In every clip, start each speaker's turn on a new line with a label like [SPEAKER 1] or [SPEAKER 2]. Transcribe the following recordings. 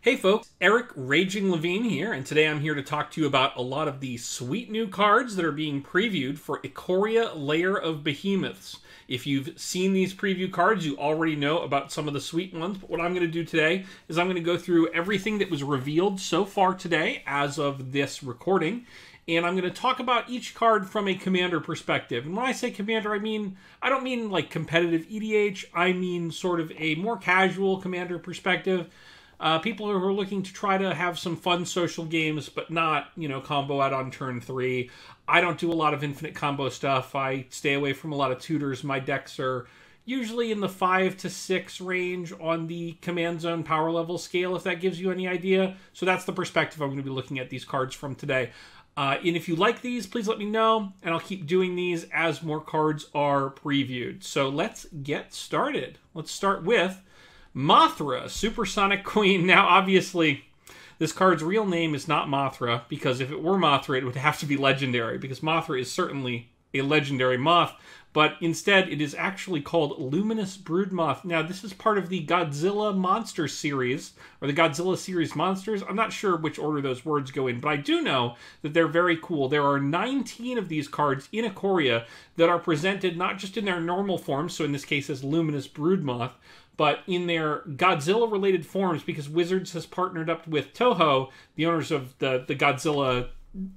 [SPEAKER 1] Hey folks, Eric Raging Levine here, and today I'm here to talk to you about a lot of the sweet new cards that are being previewed for Ikoria, Lair of Behemoths. If you've seen these preview cards, you already know about some of the sweet ones, but what I'm going to do today is I'm going to go through everything that was revealed so far today as of this recording, and I'm going to talk about each card from a Commander perspective. And when I say Commander, I don't mean like competitive EDH, I mean sort of a more casual Commander perspective. People who are looking to try to have some fun social games, but not, combo out on turn 3. I don't do a lot of infinite combo stuff. I stay away from a lot of tutors. My decks are usually in the 5 to 6 range on the command zone power level scale, if that gives you any idea. So that's the perspective I'm going to be looking at these cards from today. And if you like these, please let me know, and I'll keep doing these as more cards are previewed. So let's get started. Let's start with Mothra, Supersonic Queen. Now, obviously, this card's real name is not Mothra, because if it were Mothra, it would have to be legendary, because Mothra is certainly a legendary moth, but instead it is actually called Luminous Broodmoth. Now, this is part of the Godzilla Monsters series, or the Godzilla series Monsters. I'm not sure which order those words go in, but I do know that they're very cool. There are 19 of these cards in Ikoria that are presented not just in their normal form, so in this case as Luminous Broodmoth, but in their Godzilla-related forms, because Wizards has partnered up with Toho, the owners of the Godzilla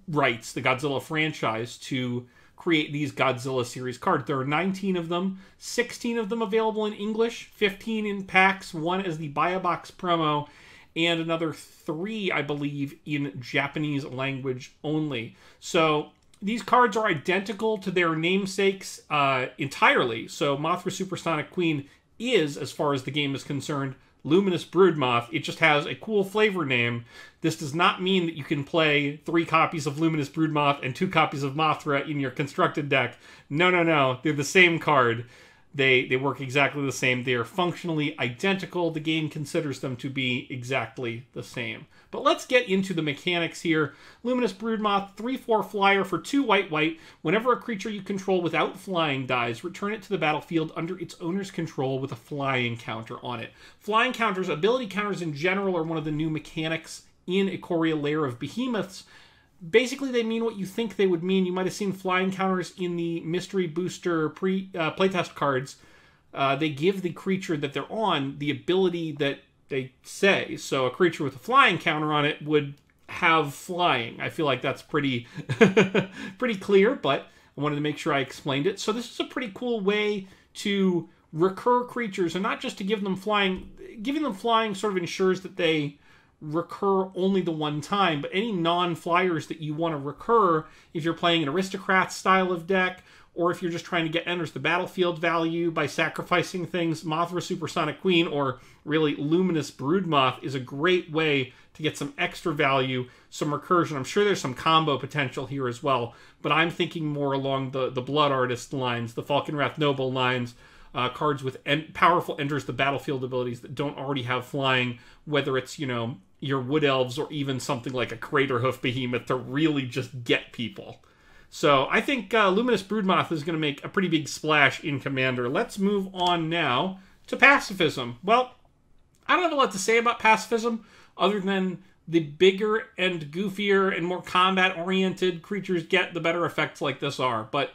[SPEAKER 1] rights, the Godzilla franchise, to create these Godzilla series cards. There are 19 of them, 16 of them available in English, 15 in packs, 1 as the Buy a Box promo, and another 3, I believe, in Japanese language only. So these cards are identical to their namesakes entirely. So Mothra Supersonic Queen is, as far as the game is concerned, Luminous Broodmoth. It just has a cool flavor name. This does not mean that you can play 3 copies of Luminous Broodmoth and 2 copies of Mothra in your constructed deck. No. They're the same card. They work exactly the same. They are functionally identical. The game considers them to be exactly the same. But let's get into the mechanics here. Luminous Broodmoth, 3/4 flyer for 2 white. Whenever a creature you control without flying dies, return it to the battlefield under its owner's control with a flying counter on it. Flying counters, ability counters in general, are one of the new mechanics in Ikoria Lair of Behemoths. Basically, they mean what you think they would mean. You might have seen flying counters in the Mystery Booster playtest cards. They give the creature that they're on the ability that they say. So a creature with a flying counter on it would have flying. I feel like that's pretty pretty clear, but I wanted to make sure I explained it. So this is a pretty cool way to recur creatures, and not just to give them flying. Giving them flying sort of ensures that they recur only the one time, but any non-flyers that you want to recur, if you're playing an aristocrat style of deck, or if you're just trying to get enters the battlefield value by sacrificing things, Mothra Supersonic Queen, or really Luminous Broodmoth, is a great way to get some extra value, some recursion. I'm sure there's some combo potential here as well, but I'm thinking more along the Blood Artist lines, the Falconwrath Noble lines, cards with powerful enters the battlefield abilities that don't already have flying, whether it's, your Wood Elves or even something like a Craterhoof Behemoth to really just get people. So I think Luminous Broodmoth is going to make a pretty big splash in Commander. Let's move on now to Pacifism. Well, I don't have a lot to say about Pacifism other than the bigger and goofier and more combat-oriented creatures get, the better effects like this are. But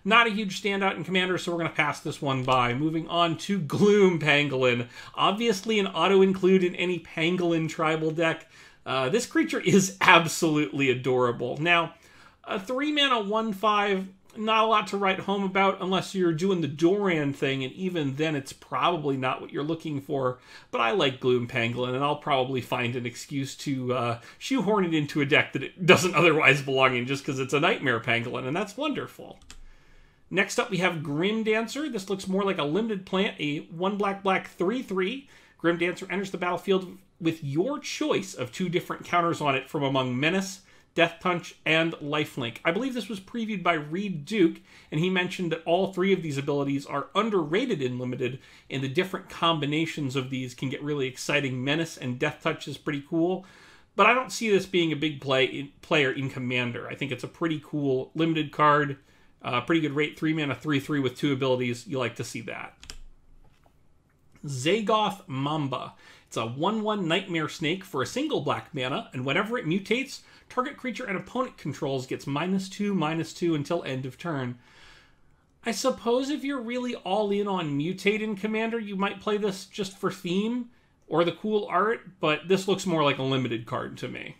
[SPEAKER 1] not a huge standout in Commander, so we're going to pass this one by. Moving on to Gloom Pangolin. Obviously an auto-include in any Pangolin tribal deck. This creature is absolutely adorable. Now, a 3-mana 1/5, not a lot to write home about unless you're doing the Doran thing, and even then it's probably not what you're looking for. But I like Gloom Pangolin, and I'll probably find an excuse to shoehorn it into a deck that it doesn't otherwise belong in just because it's a Nightmare Pangolin, and that's wonderful. Next up, we have Grim Dancer. This looks more like a limited plant, a 1/black 3/3. Grim Dancer enters the battlefield with your choice of 2 different counters on it from among Menace, Death Touch, and Lifelink. I believe this was previewed by Reed Duke, and he mentioned that all 3 of these abilities are underrated in Limited, and the different combinations of these can get really exciting. Menace and Death Touch is pretty cool, but I don't see this being a big player in Commander. I think it's a pretty cool Limited card. Pretty good rate, 3-mana 3/3 with 2 abilities. You like to see that. Zagoth Mamba. It's It's a 1/1 Nightmare Snake for a single black mana, and whenever it mutates, target creature an opponent controls gets -2/-2 until end of turn. I suppose if you're really all in on mutate in Commander, you might play this just for theme or the cool art, but this looks more like a limited card to me.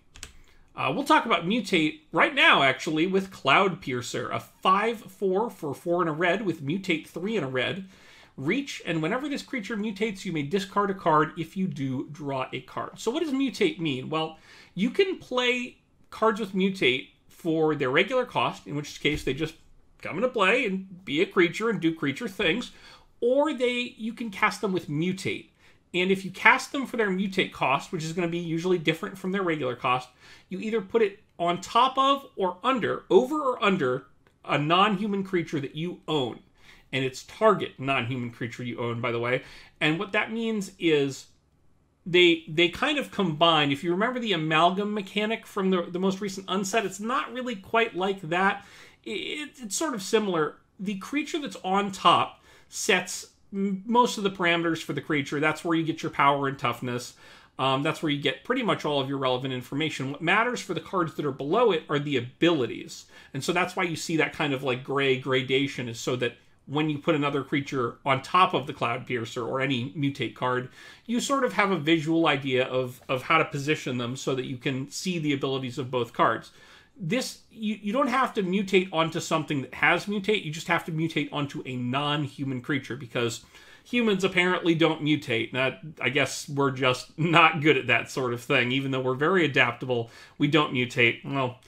[SPEAKER 1] We'll talk about mutate right now, actually, with Cloud Piercer, a 5/4 for 4 and a red with mutate 3 and a red. Reach, and whenever this creature mutates, you may discard a card. If you do, draw a card. So what does mutate mean? Well, you can play cards with mutate for their regular cost, in which case they just come into play and be a creature and do creature things, or you can cast them with mutate. And if you cast them for their mutate cost, which is going to be usually different from their regular cost, you either put it on top of or over or under a non-human creature that you own. And it's target non-human creature you own, by the way. And what that means is they kind of combine. If you remember the amalgam mechanic from the most recent unset, it's not really quite like that. It's sort of similar. The creature that's on top sets most of the parameters for the creature. That's where you get your power and toughness. That's where you get pretty much all of your relevant information. What matters for the cards that are below it are the abilities. And so that's why you see that kind of like gradation, is so that when you put another creature on top of the Cloud Piercer or any mutate card, you sort of have a visual idea of how to position them so that you can see the abilities of both cards. This, you don't have to mutate onto something that has mutate, you just have to mutate onto a non-human creature, because humans apparently don't mutate. I guess we're just not good at that sort of thing. Even though we're very adaptable, we don't mutate. Well,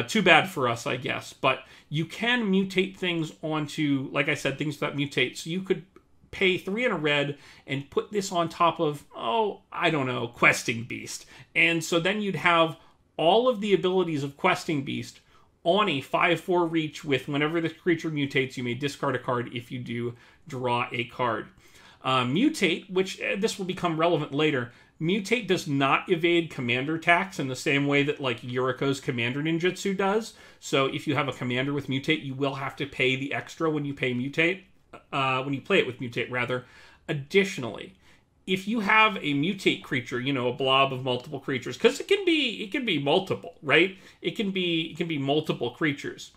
[SPEAKER 1] too bad for us, I guess. But you can mutate things onto, like I said, things that mutate. So you could pay 3 and a red and put this on top of, I don't know, Questing Beast. And so then you'd have all of the abilities of Questing Beast on a 5/4 reach with, whenever the creature mutates, you may discard a card. If you do, draw a card. Mutate, which this will become relevant later, mutate does not evade commander attacks in the same way that like Yuriko's Commander Ninjutsu does. So if you have a commander with mutate, you will have to pay the extra when you pay mutate, when you play it with mutate, rather. Additionally, if you have a mutate creature, a blob of multiple creatures, because it can be multiple, right? It can be multiple creatures.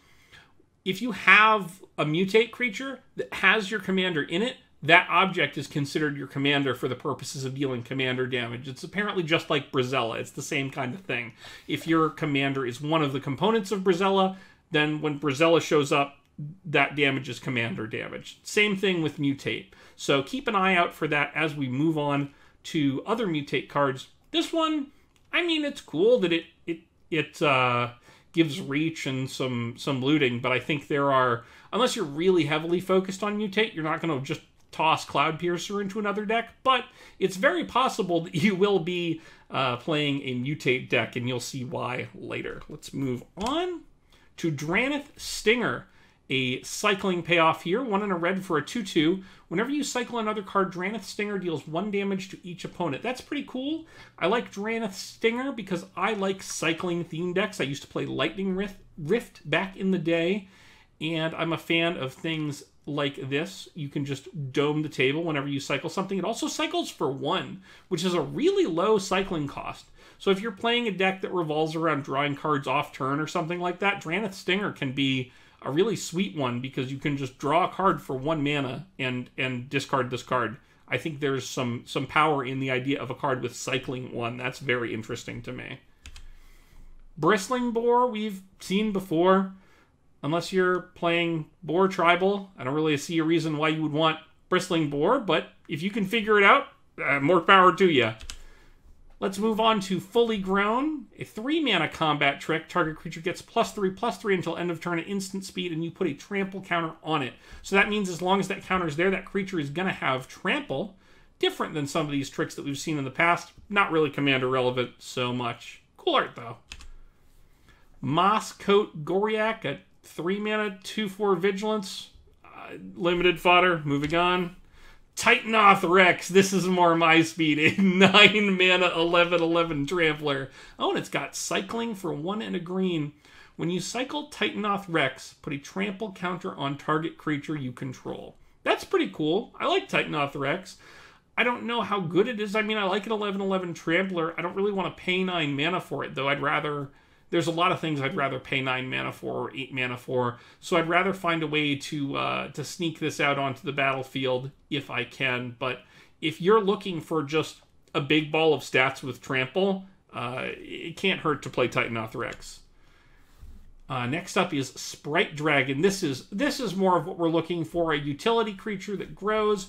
[SPEAKER 1] If you have a mutate creature that has your commander in it, that object is considered your commander for the purposes of dealing commander damage. It's apparently just like Brazella. It's the same kind of thing. If your commander is one of the components of Brazella, then when Brazella shows up, that damage is commander damage. Same thing with mutate. So keep an eye out for that as we move on to other mutate cards. This one, it's cool that it gives reach and some looting, but I think there are, unless you're really heavily focused on mutate, you're not going to just toss Cloud Piercer into another deck, but it's very possible that you will be playing a mutate deck, and you'll see why later. Let's move on to Drannit Stinger. A cycling payoff here, 1 and a red for a 2/2. Whenever you cycle another card, Drannit Stinger deals 1 damage to each opponent. That's pretty cool. I like Drannit Stinger because I like cycling theme decks. I used to play Lightning Rift back in the day, and I'm a fan of things like this. You can just dome the table whenever you cycle something. It also cycles for 1, which is a really low cycling cost. So if you're playing a deck that revolves around drawing cards off turn or something like that, Drannit Stinger can be a really sweet one, because you can just draw a card for 1 mana and discard this card. I think there's some power in the idea of a card with cycling 1. That's very interesting to me. Bristling Boar, we've seen before. Unless you're playing Boar Tribal, I don't really see a reason why you would want Bristling Boar, but if you can figure it out, more power to you. Let's move on to Fully Grown, a 3-mana combat trick. Target creature gets +3/+3 until end of turn at instant speed, and you put a trample counter on it. So that means as long as that counter is there, that creature is going to have trample. Different than some of these tricks that we've seen in the past. Not really commander relevant so much. Cool art, though. Moss Coat Goriak, a 3-mana 2/4 vigilance. Limited fodder. Moving on. Titanoth Rex, this is more my speed, a 9-mana 11/11 Trampler. Oh, and it's got cycling for 1 and a green. When you cycle Titanoth Rex, put a trample counter on target creature you control. That's pretty cool. I like Titanoth Rex. I don't know how good it is. I mean, I like an 11/11 Trampler. I don't really want to pay 9 mana for it, though. I'd rather... There's a lot of things I'd rather pay 9 mana for or 8 mana for, so I'd rather find a way to sneak this out onto the battlefield if I can. But if you're looking for just a big ball of stats with Trample, it can't hurt to play Titanoth Rex. Next up is Sprite Dragon. This is more of what we're looking for, a utility creature that grows.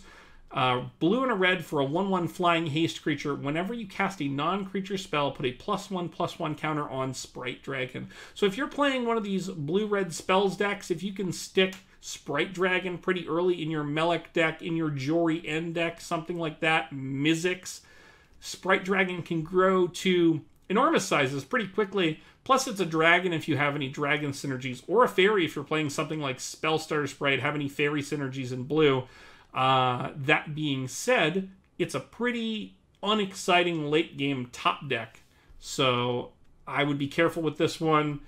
[SPEAKER 1] Blue and a red for a 1/1 flying haste creature. Whenever you cast a non-creature spell, put a +1/+1 counter on Sprite Dragon. So if you're playing one of these blue-red spells decks, if you can stick Sprite Dragon pretty early in your Melek deck, in your Jory End deck, something like that, Mizzix, Sprite Dragon can grow to enormous sizes pretty quickly. Plus, it's a dragon if you have any dragon synergies, or a fairy if you're playing something like Spellstarter Sprite, have any fairy synergies in blue. That being said, it's a pretty unexciting late game top deck, so I would be careful with this one.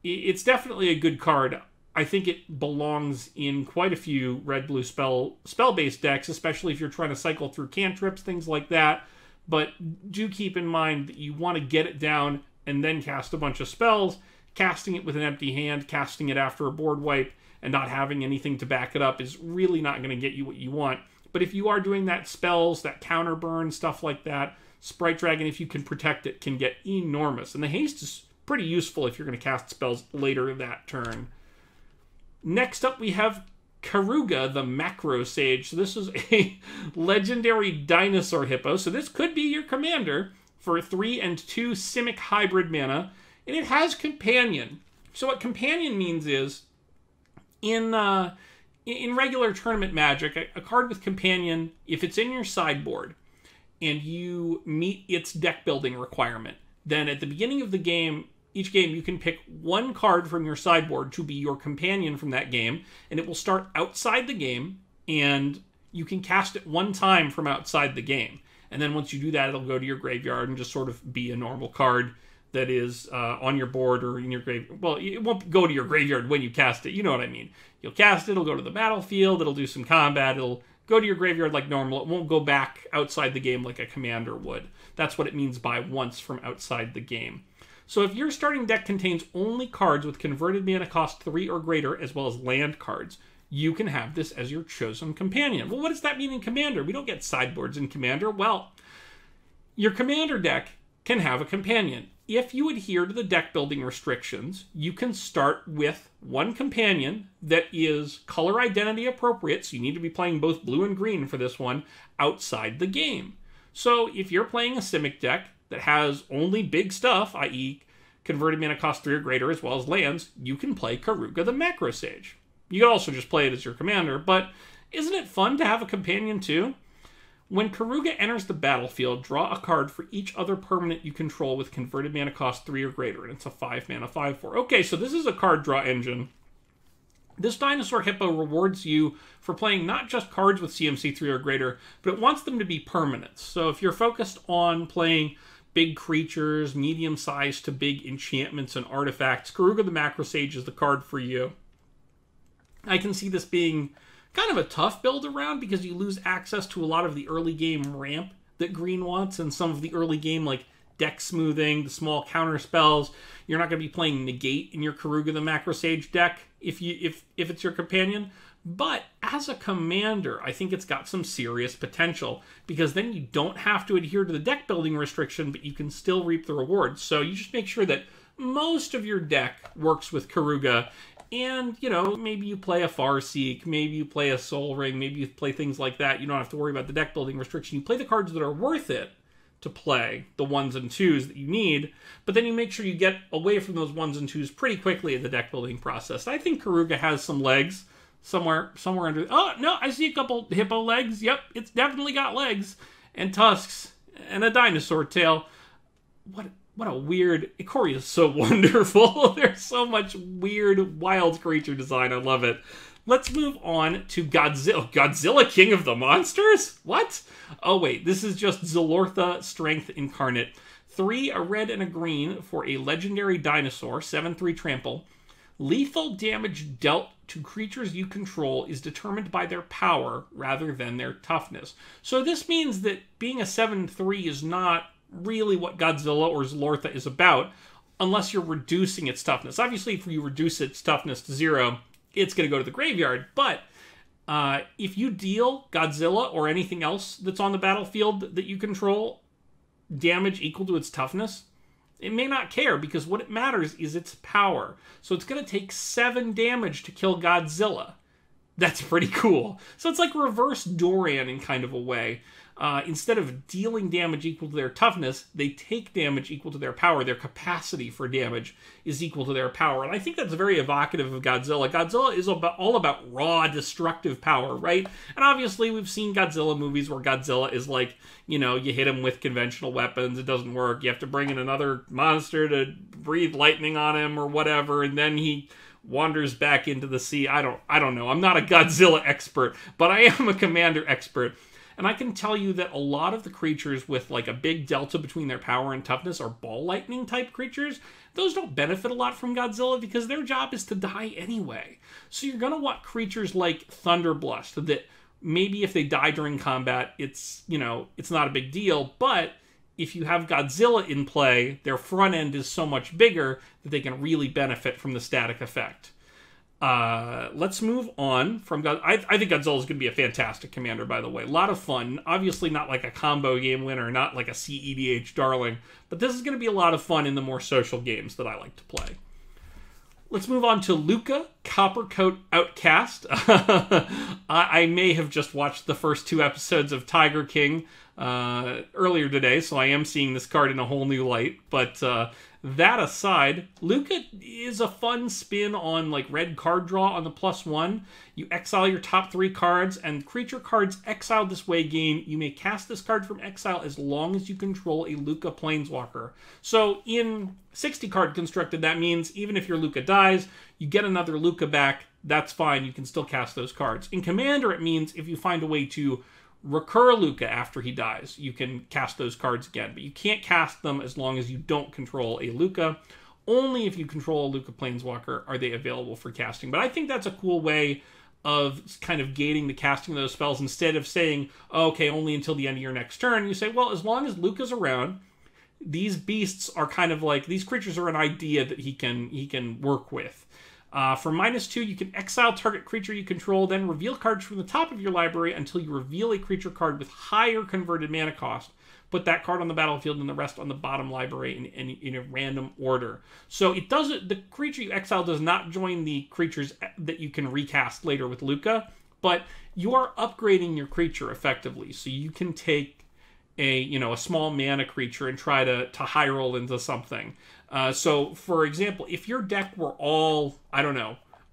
[SPEAKER 1] It's definitely a good card. I think it belongs in quite a few red-blue spell-based decks, especially if you're trying to cycle through cantrips, things like that. But do keep in mind that you want to get it down and then cast a bunch of spells. Casting it with an empty hand, casting it after a board wipe, and not having anything to back it up is really not going to get you what you want. But if you are doing that spells, that counter burn, stuff like that, Sprite Dragon, if you can protect it, can get enormous. And the haste is pretty useful if you're going to cast spells later that turn. Next up, we have Karuga, the Macro Sage. So this is a legendary dinosaur hippo. So this could be your commander for 3 and 2 Simic hybrid mana. And it has Companion. So what Companion means is, in regular tournament Magic, a card with Companion, if it's in your sideboard and you meet its deck building requirement, then at the beginning of the game, each game you can pick one card from your sideboard to be your companion from that game, and it will start outside the game, and you can cast it one time from outside the game. And then once you do that, it'll go to your graveyard and just sort of be a normal card that is on your board or in your grave. Well, it won't go to your graveyard when you cast it. You know what I mean. You'll cast it, it'll go to the battlefield, it'll do some combat, it'll go to your graveyard like normal. It won't go back outside the game like a commander would. That's what it means by once from outside the game. So if your starting deck contains only cards with converted mana cost 3 or greater, as well as land cards, you can have this as your chosen companion. Well, what does that mean in Commander? We don't get sideboards in Commander. Well, your Commander deck can have a companion. If you adhere to the deck building restrictions, you can start with one companion that is color identity appropriate, so you need to be playing both blue and green for this one, outside the game. So if you're playing a Simic deck that has only big stuff, i.e. converted mana cost 3 or greater, as well as lands, you can play Karuga the Macro Sage. You can also just play it as your commander, but isn't it fun to have a companion too? When Karuga enters the battlefield, draw a card for each other permanent you control with converted mana cost 3 or greater, and it's a 5 mana 5/4. Okay, so this is a card draw engine. This Dinosaur Hippo rewards you for playing not just cards with CMC 3 or greater, but it wants them to be permanents. So if you're focused on playing big creatures, medium-sized to big enchantments and artifacts, Karuga the Macro Sage is the card for you. I can see this being kind of a tough build around because you lose access to a lot of the early game ramp that green wants and some of the early game like deck smoothing, the small counter spells. You're not going to be playing negate in your Karuga the Macro Sage deck if it's your companion. But as a commander, I think it's got some serious potential because then you don't have to adhere to the deck building restriction, but you can still reap the rewards. So you just make sure that most of your deck works with Karuga. And, you know, maybe you play a Farseek, maybe you play a Sol Ring, maybe you play things like that. You don't have to worry about the deck building restriction. You play the cards that are worth it to play, the 1s and 2s that you need, but then you make sure you get away from those 1s and 2s pretty quickly in the deck building process. I think Karuga has some legs somewhere under... Oh, no, I see a couple hippo legs. Yep, it's definitely got legs and tusks and a dinosaur tail. What a weird... Ikoria is so wonderful. There's so much weird, wild creature design. I love it. Let's move on to Godzilla. Godzilla, King of the Monsters? What? Oh, wait. This is just Zilortha Strength Incarnate. 3, a red and a green for a legendary dinosaur. 7/3 trample. Lethal damage dealt to creatures you control is determined by their power rather than their toughness. So this means that being a 7/3 is not really what Godzilla or Zlortha is about, unless you're reducing its toughness. Obviously, if you reduce its toughness to 0, it's going to go to the graveyard. But if you deal Godzilla or anything else that's on the battlefield that you control damage equal to its toughness, it may not care, because what it matters is its power. So it's going to take 7 damage to kill Godzilla. That's pretty cool. So it's like reverse Doran in kind of a way. Instead of dealing damage equal to their toughness, they take damage equal to their power. Their capacity for damage is equal to their power. And I think that's very evocative of Godzilla. Godzilla is all about raw, destructive power, right? And obviously, we've seen Godzilla movies where Godzilla is like, you know, you hit him with conventional weapons, it doesn't work. You have to bring in another monster to breathe lightning on him or whatever, and then he wanders back into the sea. I don't know. I'm not a Godzilla expert, but I am a Commander expert. And I can tell you that a lot of the creatures with like a big delta between their power and toughness are ball lightning type creatures. Those don't benefit a lot from Godzilla because their job is to die anyway. So you're going to want creatures like Thunderblast that maybe if they die during combat, it's, you know, it's not a big deal. But if you have Godzilla in play, their front end is so much bigger that they can really benefit from the static effect. Let's move on from God. I think Godzilla is going to be a fantastic commander, by the way. A lot of fun. Obviously not like a combo game winner, not like a CEDH darling, but this is going to be a lot of fun in the more social games that I like to play. Let's move on to Luca, Coppercoat Outcast. I may have just watched the first 2 episodes of Tiger King earlier today, so I am seeing this card in a whole new light, but that aside, Luca is a fun spin on like red card draw on the +1. You exile your top 3 cards, and creature cards exiled this way gain. You may cast this card from exile as long as you control a Luca Planeswalker. So in 60 card constructed, that means even if your Luca dies, you get another Luca back. That's fine. You can still cast those cards. In Commander, it means if you find a way to recur Luca after he dies, you can cast those cards again, but you can't cast them as long as you don't control a Luca. Only if you control a Luca Planeswalker are they available for casting. But I think that's a cool way of kind of gating the casting of those spells. Instead of saying, oh, okay, only until the end of your next turn, you say, well, as long as Luca's around, these beasts are kind of like, these creatures are an idea that he can work with. For -2, you can exile target creature you control, then reveal cards from the top of your library until you reveal a creature card with higher converted mana cost. Put that card on the battlefield and the rest on the bottom library in a random order. So it doesn't. The creature you exile does not join the creatures that you can recast later with Luca, but you are upgrading your creature effectively. So you can take a small mana creature and try to high roll into something. So, for example, if your deck were all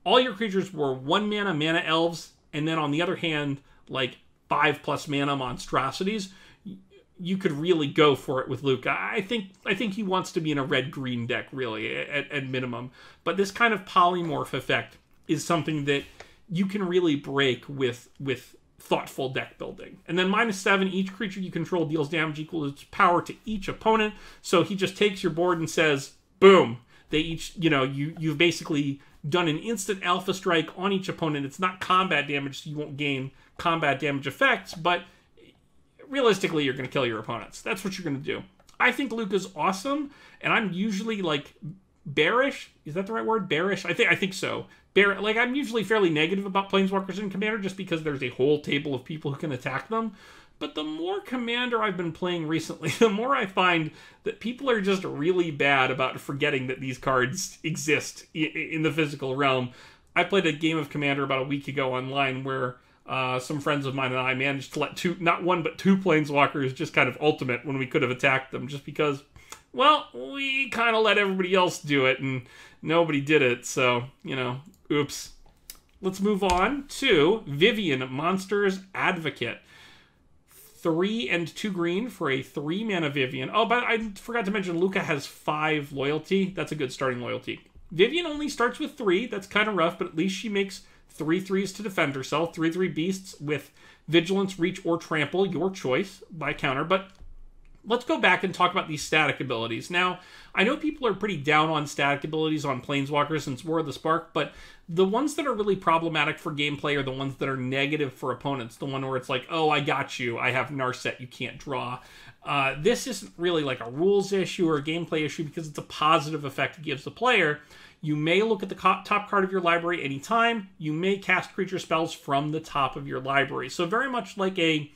[SPEAKER 1] your creatures were 1 mana elves, and then on the other hand, like 5+ mana monstrosities, you could really go for it with Luca. I think he wants to be in a red-green deck, really, at minimum. But this kind of polymorph effect is something that you can really break with thoughtful deck building. And then -7, each creature you control deals damage equal to its power to each opponent. So he just takes your board and says, boom. They each, you've basically done an instant alpha strike on each opponent. It's not combat damage, so you won't gain combat damage effects, but realistically, you're going to kill your opponents. That's what you're going to do. I think Luca's awesome, and I'm usually like bearish. Is that the right word? Bearish? I think so. I'm usually fairly negative about Planeswalkers in Commander just because there's a whole table of people who can attack them. But the more Commander I've been playing recently, the more I find that people are just really bad about forgetting that these cards exist in the physical realm. I played a game of Commander about a week ago online where some friends of mine and I managed to let not 1 but 2 Planeswalkers just kind of ultimate when we could have attacked them just because, well, we kind of let everybody else do it and nobody did it. So, oops. Let's move on to Vivian of Monsters Advocate. 3 and 2 green for a 3-mana Vivian. Oh, but I forgot to mention Luca has 5 loyalty. That's a good starting loyalty. Vivian only starts with 3. That's kind of rough, but at least she makes 3 3s to defend herself. 3/3 beasts with Vigilance, Reach, or Trample, your choice, by counter. But let's go back and talk about these static abilities. Now, I know people are pretty down on static abilities on Planeswalkers since War of the Spark, but the ones that are really problematic for gameplay are the ones that are negative for opponents. The one where it's like, oh, I got you, I have Narset, you can't draw. This isn't really like a rules issue or a gameplay issue because it's a positive effect it gives the player. You may look at the top card of your library anytime. You may cast creature spells from the top of your library. So very much like a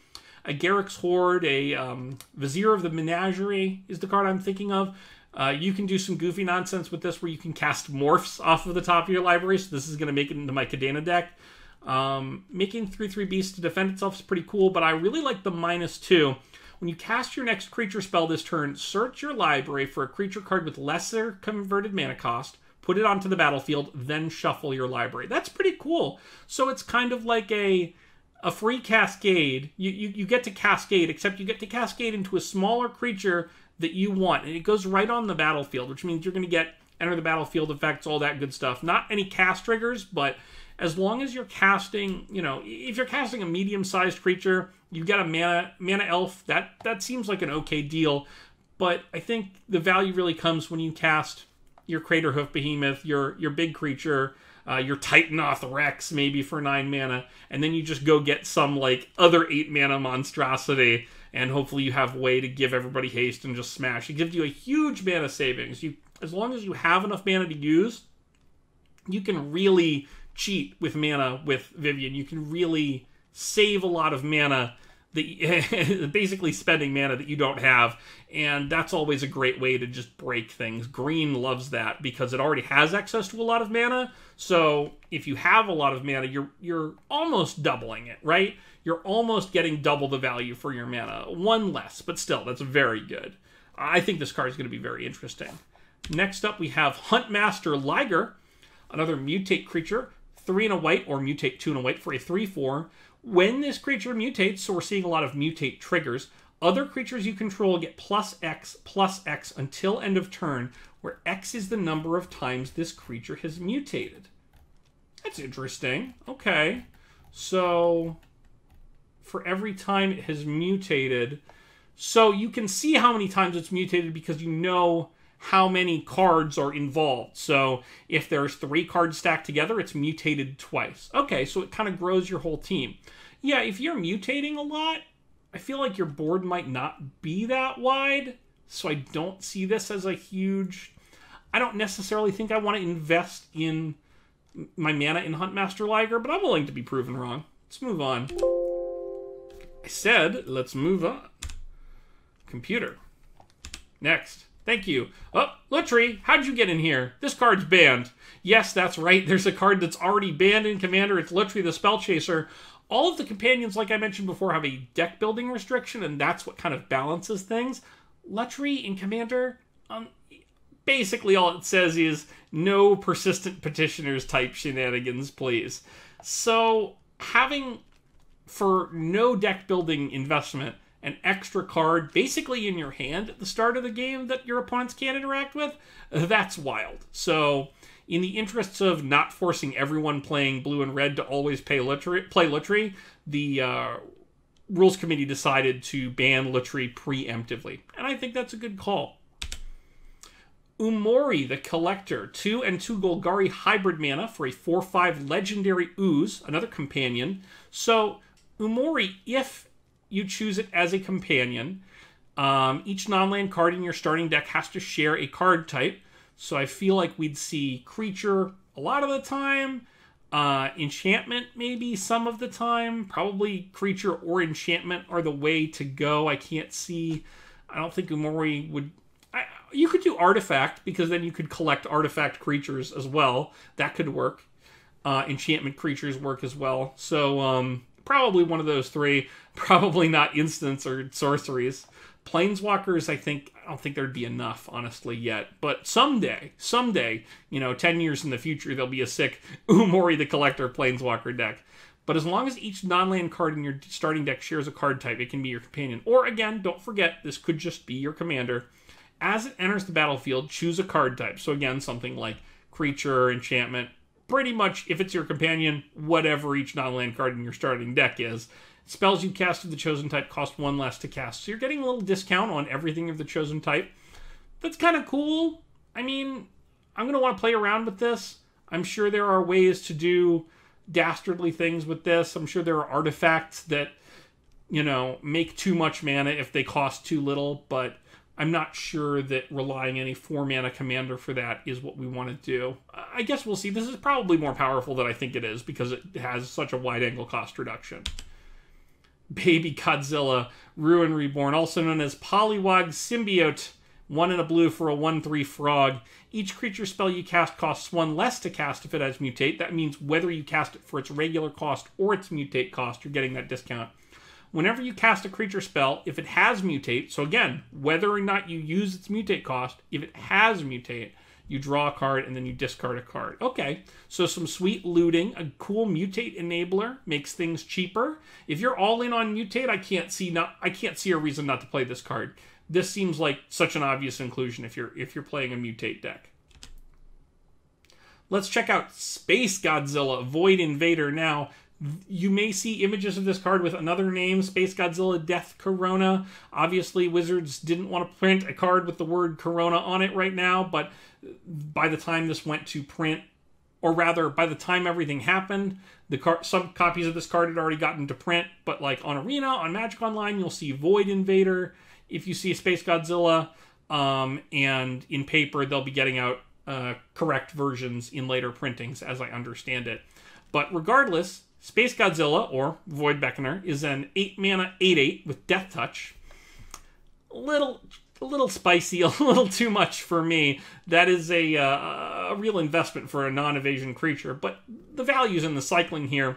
[SPEAKER 1] Garruk's Horde, a Vizier of the Menagerie is the card I'm thinking of. You can do some goofy nonsense with this where you can cast morphs off of the top of your library. So this is going to make it into my Kadena deck. Making 3/3 Beast to defend itself is pretty cool, but I really like the -2. When you cast your next creature spell this turn, search your library for a creature card with lesser converted mana cost, put it onto the battlefield, then shuffle your library. That's pretty cool. So it's kind of like a free cascade. You get to cascade, except you get to cascade into a smaller creature that you want, and it goes right on the battlefield, which means you're going to get enter the battlefield effects, all that good stuff. Not any cast triggers, but as long as you're casting, if you're casting a medium-sized creature, you get a mana elf, that seems like an okay deal. But I think the value really comes when you cast your Craterhoof Behemoth, your big creature, your Titanoth Rex maybe for 9 mana, and then you just go get some like other 8 mana monstrosity, and hopefully you have a way to give everybody haste and just smash. It gives you a huge mana savings. As long as you have enough mana to use, you can really cheat with mana with Vivian. You can really save a lot of mana, basically spending mana that you don't have, and that's always a great way to just break things. Green loves that because it already has access to a lot of mana, so if you have a lot of mana, you're almost doubling it, right? You're almost getting double the value for your mana. One less, but still, that's very good. I think this card is going to be very interesting. Next up, we have Huntmaster Liger, another mutate creature, 3 and a white, or mutate 2 and a white for a 3/4. When this creature mutates, so we're seeing a lot of mutate triggers, other creatures you control get +X until end of turn, where X is the number of times this creature has mutated. That's interesting. Okay. So, for every time it has mutated, so you can see how many times it's mutated because you know how many cards are involved. So if there's 3 cards stacked together, it's mutated twice. Okay, so it kind of grows your whole team. Yeah, if you're mutating a lot, I feel like your board might not be that wide, so I don't see this as a huge... I don't necessarily think I want to invest in my mana in Huntmaster Liger, but I'm willing to be proven wrong. Let's move on. I said, let's move on. Computer. Next. Thank you. Oh, Lutri, how'd you get in here? This card's banned. Yes, that's right. There's a card that's already banned in Commander. It's Lutri the Spell Chaser. All of the companions, like I mentioned before, have a deck building restriction, and that's what kind of balances things. Lutri in Commander, basically all it says is no persistent petitioners type shenanigans, please. So having, for no deck building investment, an extra card basically in your hand at the start of the game that your opponents can't interact with, that's wild. So in the interests of not forcing everyone playing blue and red to always play Lutri, the Rules Committee decided to ban Lutri preemptively. And I think that's a good call. Umori the Collector, 2 and 2 Golgari hybrid mana for a 4/5 legendary ooze, another companion. So Umori, if you choose it as a companion, each non-land card in your starting deck has to share a card type. So I feel like we'd see creature a lot of the time, enchantment maybe some of the time. Probably creature or enchantment are the way to go. I don't think Umori would... you could do artifact, because then you could collect artifact creatures as well. That could work. Enchantment creatures work as well. So, probably one of those 3. Probably not instants or sorceries. Planeswalkers, I don't think there'd be enough, honestly, yet. But someday, 10 years in the future, there'll be a sick Umori the Collector Planeswalker deck. But as long as each non-land card in your starting deck shares a card type, it can be your companion. Or, again, don't forget, this could just be your commander. As it enters the battlefield, choose a card type. So, again, something like creature, enchantment. Pretty much, if it's your companion, whatever each non-land card in your starting deck is. Spells you cast of the chosen type cost 1 less to cast. So you're getting a little discount on everything of the chosen type. That's kind of cool. I mean, I'm going to want to play around with this. I'm sure there are ways to do dastardly things with this. I'm sure there are artifacts that, you know, make too much mana if they cost too little, but I'm not sure that relying any 4-mana commander for that is what we want to do. I guess we'll see. This is probably more powerful than I think it is because it has such a wide angle cost reduction. Baby Godzilla, Ruin Reborn, also known as Poliwag Symbiote. 1 and a blue for a 1/3 frog. Each creature spell you cast costs 1 less to cast if it has mutate. That means whether you cast it for its regular cost or its mutate cost, you're getting that discount. Whenever you cast a creature spell, if it has mutate, so again, whether or not you use its mutate cost, if it has mutate, you draw a card and then you discard a card. Okay, so some sweet looting. A cool mutate enabler makes things cheaper. If you're all in on mutate, I can't see a reason not to play this card. This seems like such an obvious inclusion if you're playing a mutate deck. Let's check out Spacegodzilla, Void Invader. Now, you may see images of this card with another name, Spacegodzilla Death Corona. Obviously, Wizards didn't want to print a card with the word Corona on it right now, but by the time this went to print, or rather, by the time everything happened, some copies of this card had already gotten to print, but like on Arena, on Magic Online, you'll see Void Invader. If you see a Spacegodzilla, and in paper, they'll be getting out correct versions in later printings, as I understand it. But regardless, Spacegodzilla, or Void Beckoner, is an 8-mana 8/8 with Death Touch. A little spicy, a little too much for me. That is a real investment for a non-evasion creature. But the value's in the cycling here.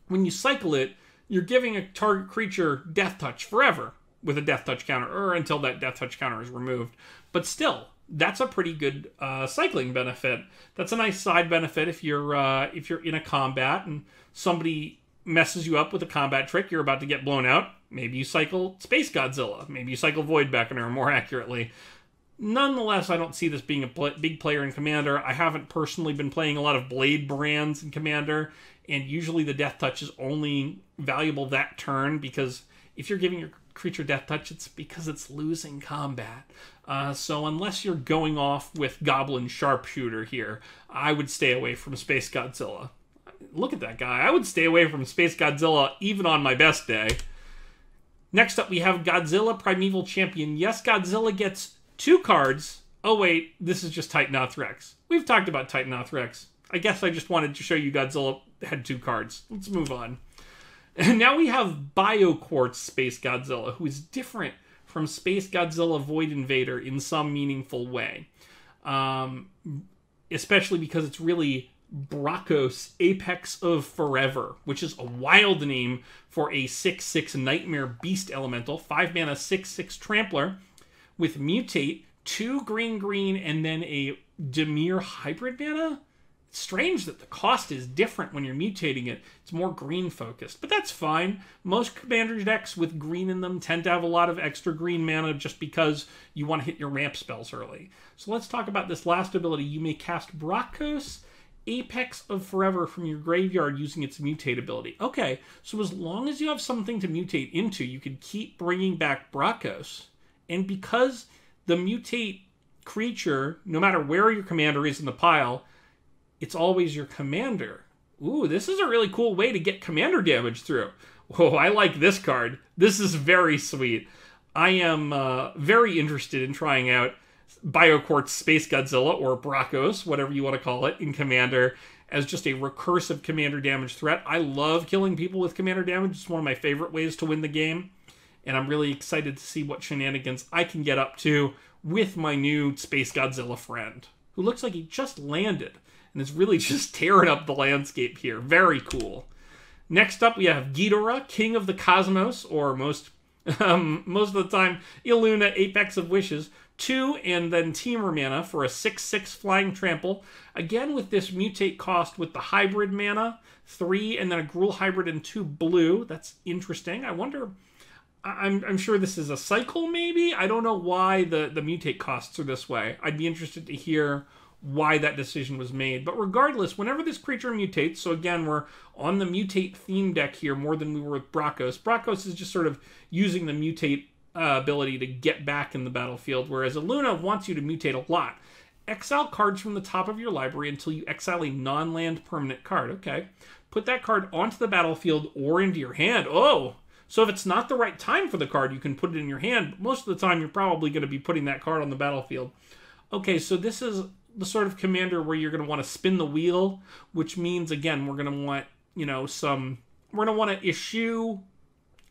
[SPEAKER 1] When you cycle it, you're giving a target creature Death Touch forever with a Death Touch counter, or until that Death Touch counter is removed. But still, that's a pretty good cycling benefit. That's a nice side benefit if you're in a combat and somebody messes you up with a combat trick, you're about to get blown out. Maybe you cycle Spacegodzilla. Maybe you cycle Void Beckoner, more accurately. Nonetheless, I don't see this being a big player in Commander. I haven't personally been playing a lot of Blade brands in Commander, and usually the Death Touch is only valuable that turn, because if you're giving your creature Death Touch, it's because it's losing combat. So unless you're going off with Goblin Sharpshooter here, I would stay away from Spacegodzilla. Look at that guy. I would stay away from Spacegodzilla even on my best day. Next up, we have Godzilla Primeval Champion. Yes, Godzilla gets 2 cards. Oh wait, this is just Titanoth Rex. We've talked about Titanoth Rex. I guess I just wanted to show you Godzilla had 2 cards. Let's move on. And now we have Bio-Quartz Spacegodzilla, who is different from Spacegodzilla Void Invader in some meaningful way. Especially because it's really Bracos, Apex of Forever, which is a wild name for a 6/6 Nightmare Beast Elemental, 5-mana 6/6 Trampler, with Mutate, 2 green, and then a Dimir Hybrid mana? It's strange that the cost is different when you're mutating it. It's more green focused, but that's fine. Most Commander decks with green in them tend to have a lot of extra green mana just because you want to hit your ramp spells early. So let's talk about this last ability. You may cast Bracos, Apex of Forever from your graveyard using its mutate ability. Okay, so as long as you have something to mutate into, you can keep bringing back Bracos. And because the mutate creature, no matter where your commander is in the pile, it's always your commander. Ooh, this is a really cool way to get commander damage through. Whoa, I like this card. This is very sweet. I am very interested in trying out Bio-Quartz Spacegodzilla, or Bracos, whatever you want to call it, in Commander, as just a recursive commander damage threat. I love killing people with commander damage. It's one of my favorite ways to win the game. And I'm really excited to see what shenanigans I can get up to with my new Spacegodzilla friend, who looks like he just landed and is really just tearing up the landscape here. Very cool. Next up, we have Ghidorah, King of the Cosmos, or most of the time, Illuna, Apex of Wishes. 2 and then Temur mana for a 6/6 Flying Trample. Again with this mutate cost with the hybrid mana. 3 and then a Gruul hybrid and 2 blue. That's interesting. I wonder... I'm sure this is a cycle, maybe? I don't know why the mutate costs are this way. I'd be interested to hear why that decision was made. But regardless, whenever this creature mutates, so again, we're on the mutate theme deck here more than we were with Bracos. Bracos is just sort of using the mutate ability to get back in the battlefield, whereas Illuna wants you to mutate a lot. Exile cards from the top of your library until you exile a non-land permanent card. Okay. Put that card onto the battlefield or into your hand. Oh! So if it's not the right time for the card, you can put it in your hand. Most of the time, you're probably going to be putting that card on the battlefield. Okay, so this is the sort of commander where you're going to want to spin the wheel, which means, again, we're going to want, we're going to want to issue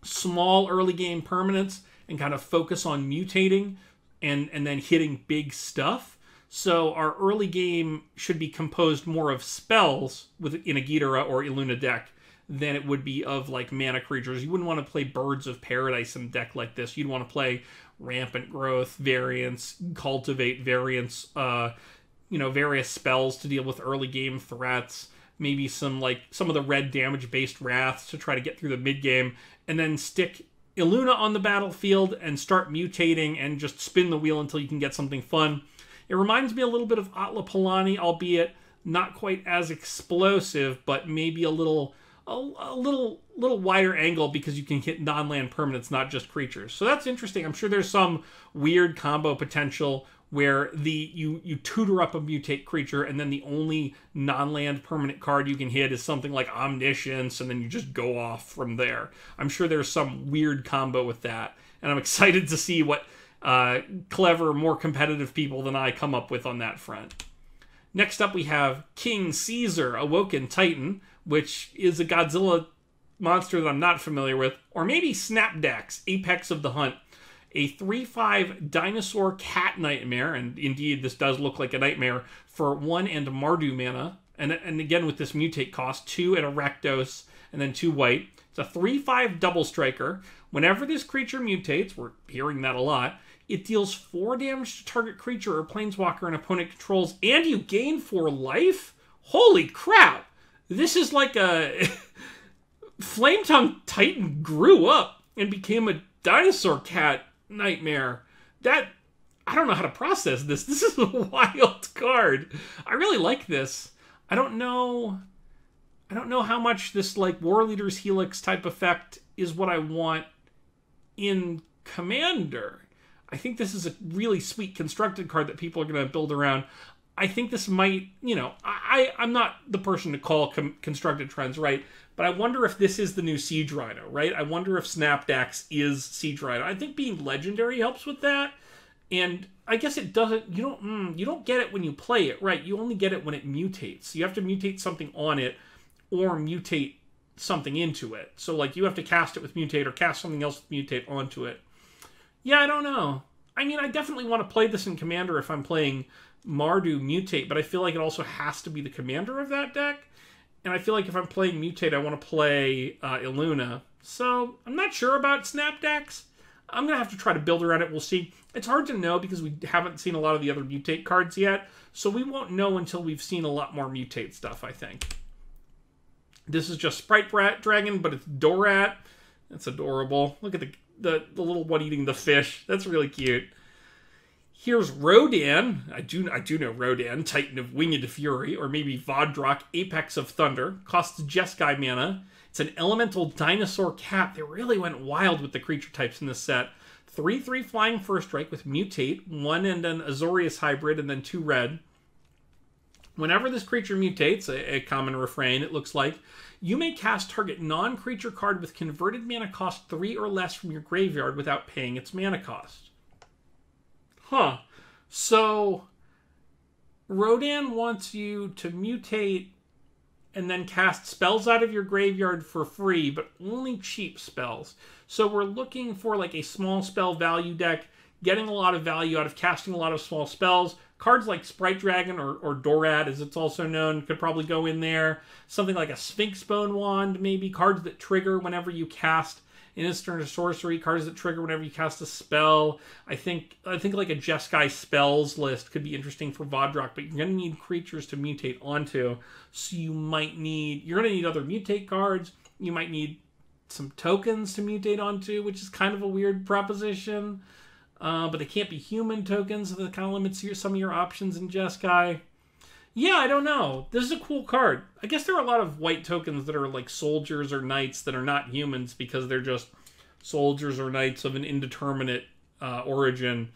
[SPEAKER 1] small early game permanents and kind of focus on mutating and then hitting big stuff. So our early game should be composed more of spells in a Ghidorah or Illuna deck than it would be of like mana creatures. You wouldn't want to play Birds of Paradise in a deck like this. You'd want to play Rampant Growth variants, Cultivate variants, various spells to deal with early game threats, maybe some of the red damage based wraths to try to get through the mid game, and then stick Illuna on the battlefield and start mutating and just spin the wheel until you can get something fun. It reminds me a little bit of Atla Palani, albeit not quite as explosive, but maybe a little wider angle because you can hit non-land permanents, not just creatures. So that's interesting. I'm sure there's some weird combo potential where you tutor up a mutate creature and then the only non-land permanent card you can hit is something like Omniscience, and then you just go off from there. I'm sure there's some weird combo with that, and I'm excited to see what clever, more competitive people than I come up with on that front. Next up, we have King Caesar, Awoken Titan, which is a Godzilla monster that I'm not familiar with, or maybe Snapdax, Apex of the Hunt, a 3/5 dinosaur cat nightmare, and indeed this does look like a nightmare, for 1 and Mardu mana, and again with this mutate cost, 2 and a Rakdos, and then 2 white. It's a 3/5 double striker. Whenever this creature mutates, we're hearing that a lot, it deals 4 damage to target creature or planeswalker an opponent controls, and you gain 4 life? Holy crap! This is like a... Flametongue Titan grew up and became a dinosaur cat nightmare. I don't know how to process this. This is a wild card. I really like this. I don't know how much this like War Leader's Helix type effect is what I want in Commander. I think this is a really sweet constructed card that people are going to build around. I think this might, I'm not the person to call constructed trends, right? But I wonder if this is the new Siege Rhino, right? I wonder if Snapdax is Siege Rhino. I think being legendary helps with that. And I guess it doesn't, you don't get it when you play it, right? You only get it when it mutates. You have to mutate something on it or mutate something into it. So like you have to cast it with mutate or cast something else with mutate onto it. Yeah, I don't know. I mean, I definitely want to play this in Commander if I'm playing Mardu Mutate, but I feel like it also has to be the commander of that deck. And I feel like if I'm playing Mutate, I want to play Illuna. So I'm not sure about Snapdax. I'm going to have to try to build around it. We'll see. It's hard to know because we haven't seen a lot of the other Mutate cards yet. So we won't know until we've seen a lot more Mutate stuff, I think. This is just Sprite Dragon, but it's Dorat. That's adorable. Look at the little one eating the fish. That's really cute. Here's Rodan. I do know Rodan, Titan of Winged Fury, or maybe Vodrock, Apex of Thunder. Costs Jeskai mana. It's an elemental dinosaur cat. They really went wild with the creature types in this set. 3/3 flying first strike with Mutate, 1 and an Azorius hybrid, and then 2 red. Whenever this creature mutates, a common refrain it looks like, you may cast target non-creature card with converted mana cost 3 or less from your graveyard without paying its mana cost. Huh. So, Rodan wants you to mutate and then cast spells out of your graveyard for free, but only cheap spells. So we're looking for like a small spell value deck, getting a lot of value out of casting a lot of small spells. Cards like Sprite Dragon or Dorat, as it's also known, could probably go in there. Something like a Sphinx Bone Wand, maybe. Cards that trigger whenever you cast an instant or sorcery. Cards that trigger whenever you cast a spell. I think like a Jeskai spells list could be interesting for Vodrock, but you're going to need creatures to mutate onto. So you're going to need other mutate cards. You might need some tokens to mutate onto, which is kind of a weird proposition. But they can't be human tokens, so that kind of limits some of your options in Jeskai. Yeah, I don't know. This is a cool card. I guess there are a lot of white tokens that are like soldiers or knights that are not humans because they're just soldiers or knights of an indeterminate origin,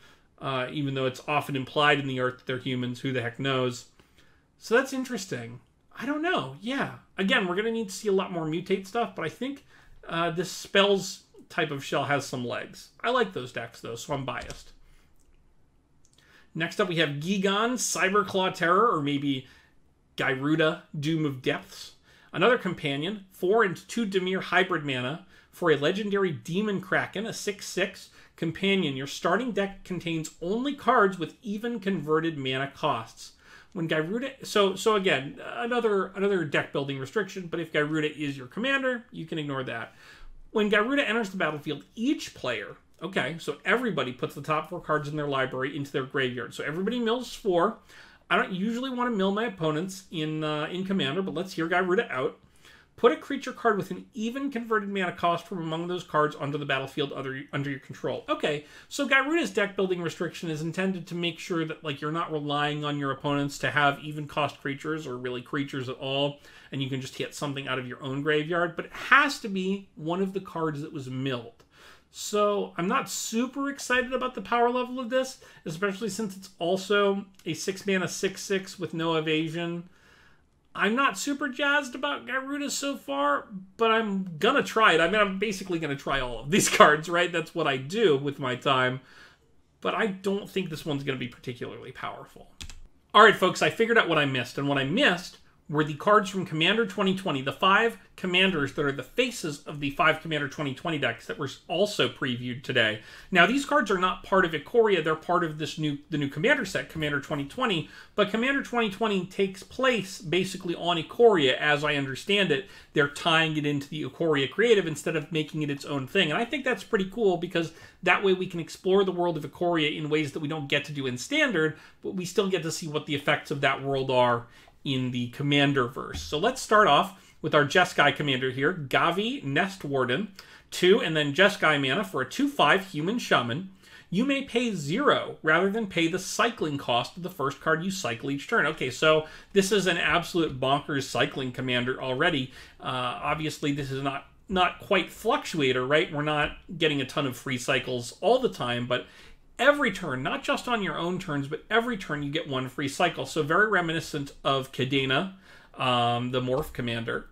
[SPEAKER 1] even though it's often implied in the art that they're humans. Who the heck knows? So that's interesting. I don't know. Yeah. Again, we're going to need to see a lot more mutate stuff, but I think this spells type of shell has some legs. I like those decks, though, so I'm biased. Next up, we have Gigon, Cyberclaw Terror, or maybe Gyruda, Doom of Depths. Another companion, 4 and 2 Dimir hybrid mana for a legendary Demon Kraken, a 6/6 companion. Your starting deck contains only cards with even converted mana costs. When Gyruda, so again, another deck building restriction, but if Gyruda is your commander, you can ignore that. When Gyruda enters the battlefield, each player, okay, so everybody puts the top 4 cards in their library into their graveyard. So everybody mills 4. I don't usually want to mill my opponents in Commander, but let's hear Gyruda out. Put a creature card with an even converted mana cost from among those cards onto the battlefield under your control. Okay, so Gyruda's deck building restriction is intended to make sure that like you're not relying on your opponents to have even cost creatures or really creatures at all, and you can just hit something out of your own graveyard, but it has to be one of the cards that was milled. So I'm not super excited about the power level of this, especially since it's also a 6 mana 6/6 with no evasion. I'm not super jazzed about Gyruda so far, but I'm gonna try it. I mean, I'm basically gonna try all of these cards, right? That's what I do with my time. But I don't think this one's gonna be particularly powerful. All right, folks, I figured out what I missed. And what I missed were the cards from Commander 2020, the 5 commanders that are the faces of the 5 Commander 2020 decks that were also previewed today. Now, these cards are not part of Ikoria, they're part of the new Commander set, Commander 2020, but Commander 2020 takes place basically on Ikoria, as I understand it. They're tying it into the Ikoria creative instead of making it its own thing, and I think that's pretty cool because that way we can explore the world of Ikoria in ways that we don't get to do in Standard, but we still get to see what the effects of that world are in the Commander-verse. So let's start off with our Jeskai commander here, Gavi Nest Warden, 2 and then Jeskai mana for a 2/5 human shaman. You may pay 0 rather than pay the cycling cost of the first card you cycle each turn. Okay, so this is an absolute bonkers cycling commander already. Obviously, this is not quite Fluctuator, right? We're not getting a ton of free cycles all the time, but every turn, not just on your own turns, but every turn you get 1 free cycle. So very reminiscent of Kadena, the Morph Commander.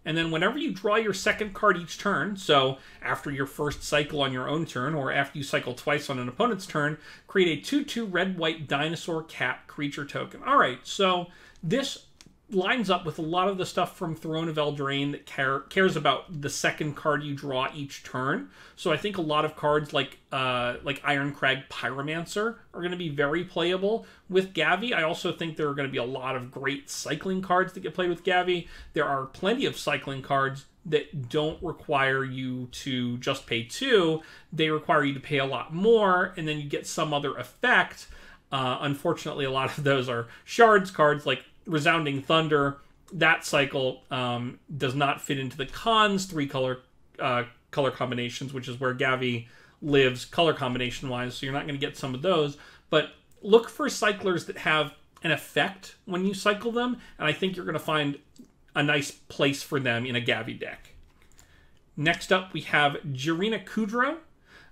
[SPEAKER 1] And then whenever you draw your second card each turn, so after your first cycle on your own turn, or after you cycle twice on an opponent's turn, create a 2/2 red-white dinosaur cat creature token. All right, so this lines up with a lot of the stuff from Throne of Eldraine that cares about the second card you draw each turn. So I think a lot of cards like Ironcrag Pyromancer are going to be very playable with Gavi. I also think there are going to be a lot of great cycling cards that get played with Gavi. There are plenty of cycling cards that don't require you to just pay 2. They require you to pay a lot more, and then you get some other effect. Unfortunately, a lot of those are shards cards like Resounding Thunder. That cycle does not fit into the Khan's 3 color combinations, which is where Gavi lives color combination wise, so you're not going to get some of those. But look for cyclers that have an effect when you cycle them, and I think you're going to find a nice place for them in a Gavi deck. Next up, we have Marina Kudrow,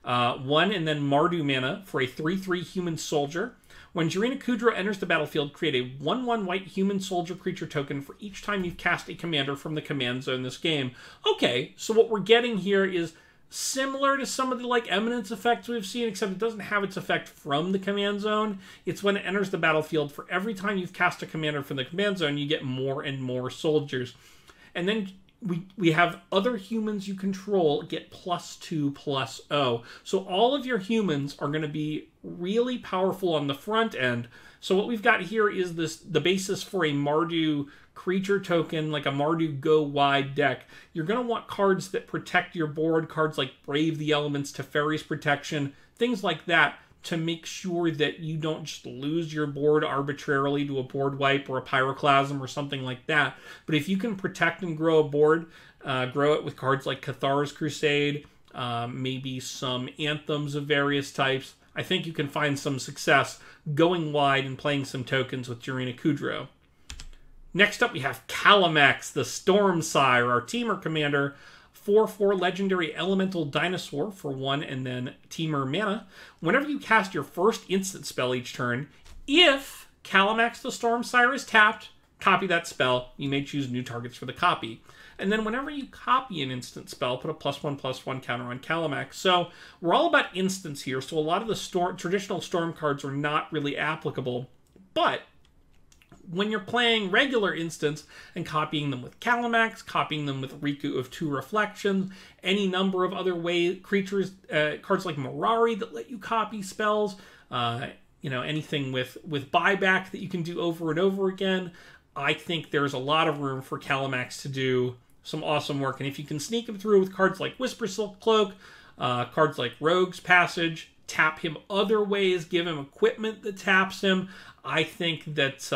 [SPEAKER 1] 1 and then Mardu mana for a 3/3 human soldier. When Marina Kudrow enters the battlefield, create a 1/1 white human soldier creature token for each time you've cast a commander from the command zone this game. Okay, so what we're getting here is similar to some of the Eminence effects we've seen, except it doesn't have its effect from the command zone. It's when it enters the battlefield. For every time you've cast a commander from the command zone, you get more and more soldiers. And then we have other humans you control get +2/+0. So all of your humans are going to be really powerful on the front end. So what we've got here is the basis for a Mardu creature token, like a Mardu Go Wide deck. You're going to want cards that protect your board, cards like Brave the Elements, Teferi's Protection, things like that, to make sure that you don't just lose your board arbitrarily to a board wipe or a Pyroclasm or something like that. But if you can protect and grow a board, grow it with cards like Cathar's Crusade, maybe some anthems of various types, I think you can find some success going wide and playing some tokens with Marina Kudrow. Next up, we have Cala Max the Storm Sire, our Teamer Commander. 4/4 legendary elemental dinosaur for 1 and then Teamer mana. Whenever you cast your first instant spell each turn, if Cala Max the Storm Sire is tapped, copy that spell. You may choose new targets for the copy. And then whenever you copy an instant spell, put a +1/+1 counter on Cala Max. So we're all about instants here, so a lot of the traditional Storm cards are not really applicable. But when you're playing regular instants and copying them with Cala Max, copying them with Riku of 2 Reflections, any number of other creatures, cards like Mirari that let you copy spells, anything with buyback that you can do over and over again, I think there's a lot of room for Cala Max to do some awesome work. And if you can sneak him through with cards like Whisper Silk Cloak, cards like Rogue's Passage, tap him other ways, give him equipment that taps him, I think that,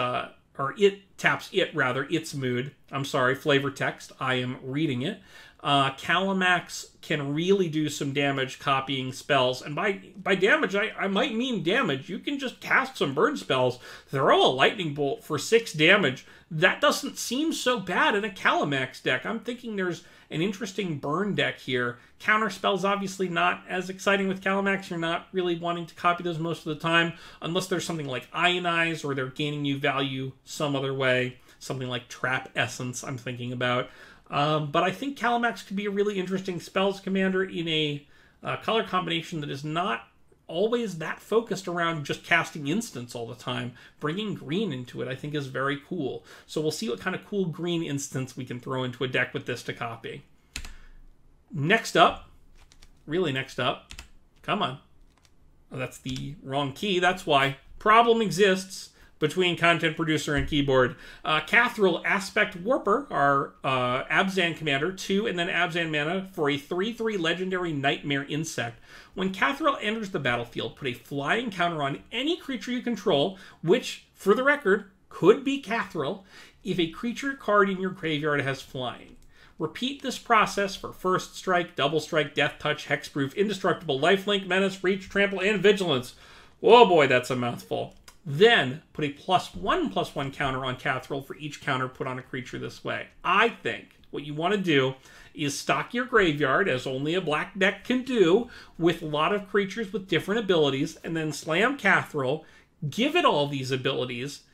[SPEAKER 1] or it taps it rather, its mood. I'm sorry, flavor text. I am reading it. Cala Max can really do some damage copying spells. And by damage, I might mean damage. You can just cast some burn spells, throw a lightning bolt for 6 damage. That doesn't seem so bad in a Cala Max deck. I'm thinking there's an interesting burn deck here. Counter spells obviously not as exciting with Cala Max. You're not really wanting to copy those most of the time, unless there's something like Ionize or they're gaining you value some other way. Something like Trap Essence I'm thinking about. But I think Cala Max could be a really interesting spells commander in a color combination that is not always that focused around just casting instants all the time. Bringing green into it I think is very cool. So we'll see what kind of cool green instants we can throw into a deck with this to copy. Next up, come on. Oh, that's the wrong key, that's why. Problem exists between content producer and keyboard. Cathril Aspect Warper, our Abzan commander, 2 and then Abzan mana for a 3/3 legendary Nightmare Insect. When Cathril enters the battlefield, put a flying counter on any creature you control, which, for the record, could be Cathril, if a creature card in your graveyard has flying. Repeat this process for First Strike, Double Strike, Death Touch, Hexproof, Indestructible, Lifelink, Menace, Reach, Trample, and Vigilance. Oh boy, that's a mouthful. Then, put a +1/+1 counter on Cathril for each counter put on a creature this way. I think what you want to do is stock your graveyard, as only a black deck can do, with a lot of creatures with different abilities, and then slam Cathril, give it all these abilities,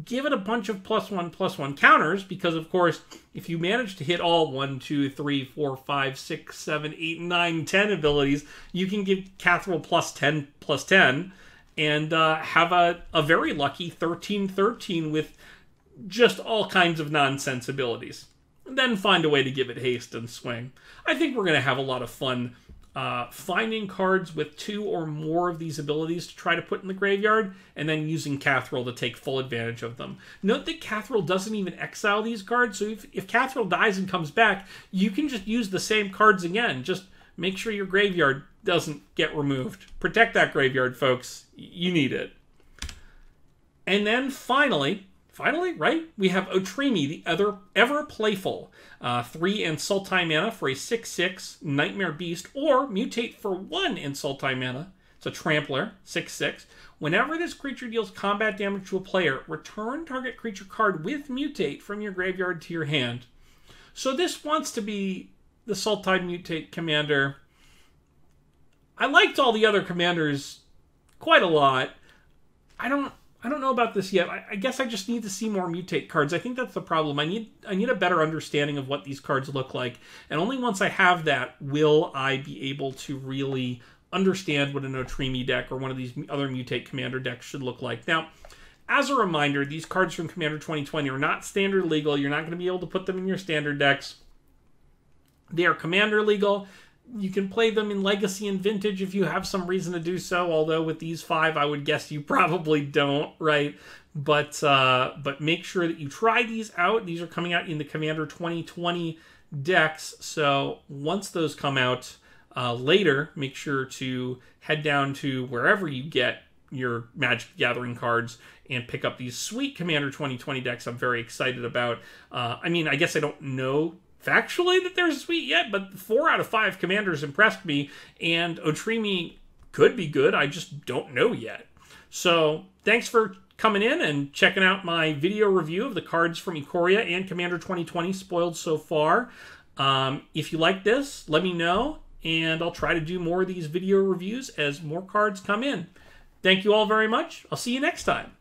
[SPEAKER 1] give it a bunch of +1/+1 counters, because, of course, if you manage to hit all 1, 2, 3, 4, 5, 6, 7, 8, 9, 10 abilities, you can give Cathril +10, and have a very lucky 13/13 with just all kinds of nonsense abilities. And then find a way to give it haste and swing. I think we're going to have a lot of fun finding cards with 2 or more of these abilities to try to put in the graveyard, and then using Cathril to take full advantage of them. Note that Cathril doesn't even exile these cards, so if Cathril dies and comes back, you can just use the same cards again. Just make sure your graveyard doesn't get removed. Protect that graveyard, folks. You need it. And then finally, right? We have Otrimi, the ever playful. 3 and Sultai mana for a 6/6 Nightmare Beast, or mutate for 1 in Sultai mana. It's a Trampler, 6/6. Whenever this creature deals combat damage to a player, return target creature card with mutate from your graveyard to your hand. So this wants to be the Sultai mutate commander. I liked all the other commanders quite a lot. I don't know about this yet. I guess I just need to see more mutate cards. I think that's the problem. I need a better understanding of what these cards look like. And only once I have that will I be able to really understand what an Otrimi deck or one of these other mutate commander decks should look like. Now, as a reminder, these cards from Commander 2020 are not standard legal. You're not going to be able to put them in your standard decks. They are commander legal. You can play them in Legacy and Vintage if you have some reason to do so, although with these 5, I would guess you probably don't, right? But make sure that you try these out. These are coming out in the Commander 2020 decks, so once those come out later, make sure to head down to wherever you get your Magic the Gathering cards and pick up these sweet Commander 2020 decks I'm very excited about. I mean, I guess I don't know factually that they're sweet yet, but 4 out of 5 commanders impressed me, and Otrimi could be good. I just don't know yet. So thanks for coming in and checking out my video review of the cards from Ikoria and Commander 2020 spoiled so far. If you like this, let me know, and I'll try to do more of these video reviews as more cards come in. Thank you all very much. I'll see you next time.